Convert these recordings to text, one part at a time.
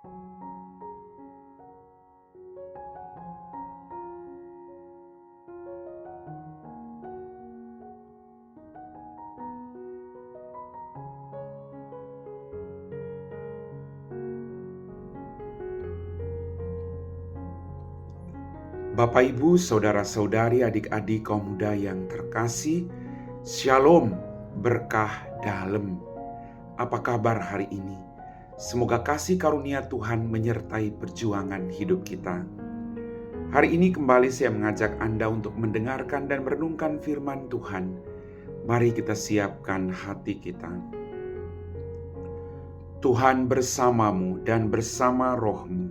Bapak, Ibu, saudara-saudari, adik-adik kaum muda yang terkasih, Shalom, berkah dalam. Apa kabar hari ini? Semoga kasih karunia Tuhan menyertai perjuangan hidup kita. Hari ini kembali saya mengajak Anda untuk mendengarkan dan merenungkan firman Tuhan. Mari kita siapkan hati kita. Tuhan bersamamu dan bersama rohmu.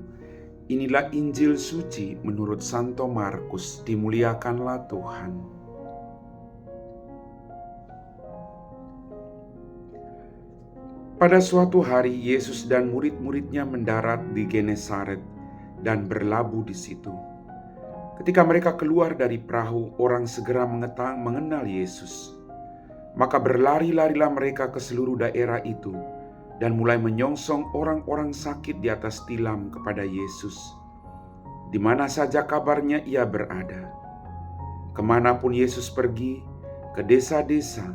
Inilah Injil suci menurut Santo Markus, dimuliakanlah Tuhan. Pada suatu hari, Yesus dan murid-muridnya mendarat di Genesaret dan berlabuh di situ. Ketika mereka keluar dari perahu, orang segera mengenal Yesus. Maka berlari-larilah mereka ke seluruh daerah itu, dan mulai menyongsong orang-orang sakit di atas tilam kepada Yesus. Di mana saja kabarnya ia berada. Kemanapun Yesus pergi, ke desa-desa,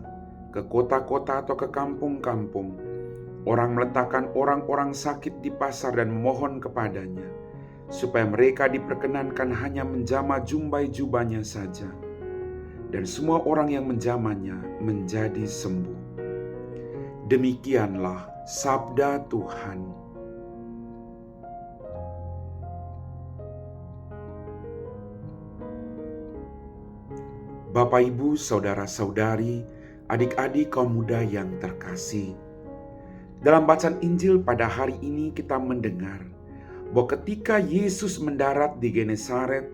ke kota-kota atau ke kampung-kampung, orang meletakkan orang-orang sakit di pasar dan memohon kepadanya, supaya mereka diperkenankan hanya menjamah jumbai jubahnya saja. Dan semua orang yang menjamahnya menjadi sembuh. Demikianlah sabda Tuhan. Bapak, Ibu, saudara-saudari, adik-adik kaum muda yang terkasih. Dalam bacaan Injil pada hari ini kita mendengar bahwa ketika Yesus mendarat di Genesaret,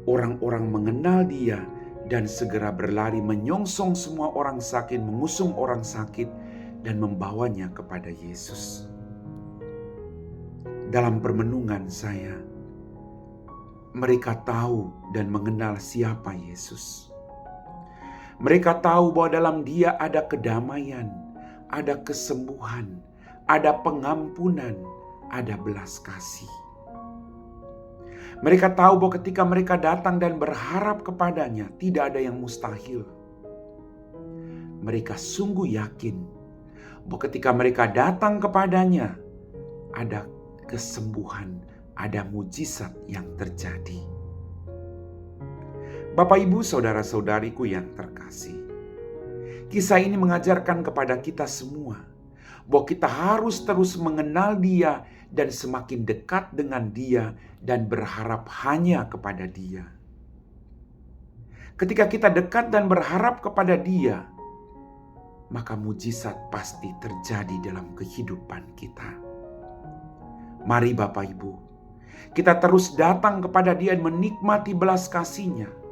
orang-orang mengenal Dia dan segera berlari menyongsong semua orang sakit, mengusung orang sakit dan membawanya kepada Yesus. Dalam permenungan saya, mereka tahu dan mengenal siapa Yesus. Mereka tahu bahwa dalam Dia ada kedamaian, ada kesembuhan, ada pengampunan, ada belas kasih. Mereka tahu bahwa ketika mereka datang dan berharap kepadanya, tidak ada yang mustahil. Mereka sungguh yakin bahwa ketika mereka datang kepadanya, ada kesembuhan, ada mujizat yang terjadi. Bapak, Ibu, saudara-saudariku yang terkasih, kisah ini mengajarkan kepada kita semua bahwa kita harus terus mengenal Dia dan semakin dekat dengan Dia dan berharap hanya kepada Dia. Ketika kita dekat dan berharap kepada Dia, maka mujizat pasti terjadi dalam kehidupan kita. Mari Bapak, Ibu, kita terus datang kepada Dia dan menikmati belas kasih-Nya.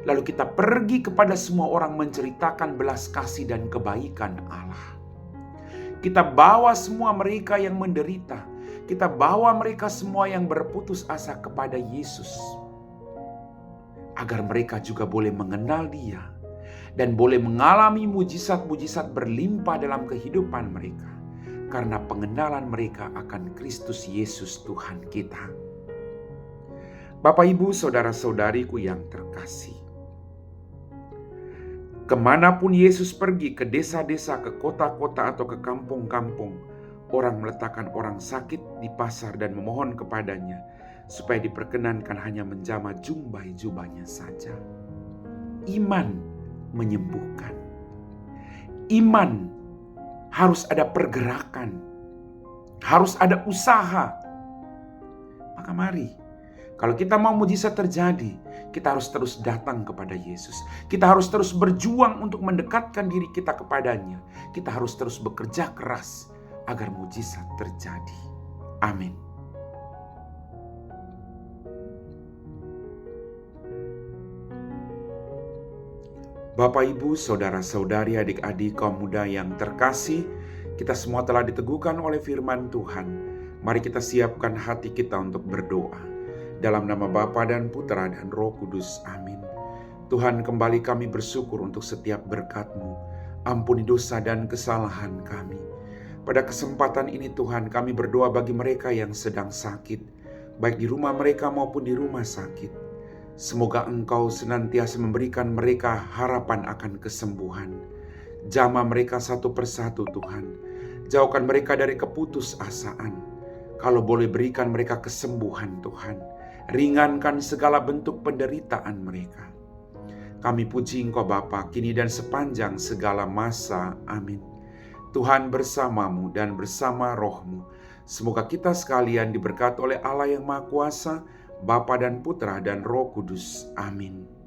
Lalu kita pergi kepada semua orang menceritakan belas kasih dan kebaikan Allah. Kita bawa semua mereka yang menderita, kita bawa mereka semua yang berputus asa kepada Yesus, agar mereka juga boleh mengenal Dia dan boleh mengalami mujizat-mujizat berlimpah dalam kehidupan mereka, karena pengenalan mereka akan Kristus Yesus Tuhan kita. Bapak, Ibu, saudara-saudariku yang terkasih, kemanapun Yesus pergi, ke desa-desa, ke kota-kota atau ke kampung-kampung, orang meletakkan orang sakit di pasar dan memohon kepadanya, supaya diperkenankan hanya menjamah jumbai jubahnya saja. Iman menyembuhkan. Iman harus ada pergerakan, harus ada usaha. Maka mari, kalau kita mau mujizat terjadi, kita harus terus datang kepada Yesus. Kita harus terus berjuang untuk mendekatkan diri kita kepadanya. Kita harus terus bekerja keras agar mujizat terjadi. Amin. Bapak, Ibu, saudara-saudari, adik-adik kaum muda yang terkasih, kita semua telah diteguhkan oleh firman Tuhan. Mari kita siapkan hati kita untuk berdoa. Dalam nama Bapa dan Putra dan Roh Kudus. Amin. Tuhan, kembali kami bersyukur untuk setiap berkat-Mu. Ampuni dosa dan kesalahan kami. Pada kesempatan ini Tuhan, kami berdoa bagi mereka yang sedang sakit, baik di rumah mereka maupun di rumah sakit. Semoga Engkau senantiasa memberikan mereka harapan akan kesembuhan. Jamah mereka satu persatu Tuhan. Jauhkan mereka dari keputusasaan. Kalau boleh berikan mereka kesembuhan Tuhan. Ringankan segala bentuk penderitaan mereka. Kami puji Engkau Bapa, kini dan sepanjang segala masa. Amin. Tuhan bersamamu dan bersama rohmu. Semoga kita sekalian diberkati oleh Allah yang Maha Kuasa, Bapa dan Putra dan Roh Kudus. Amin.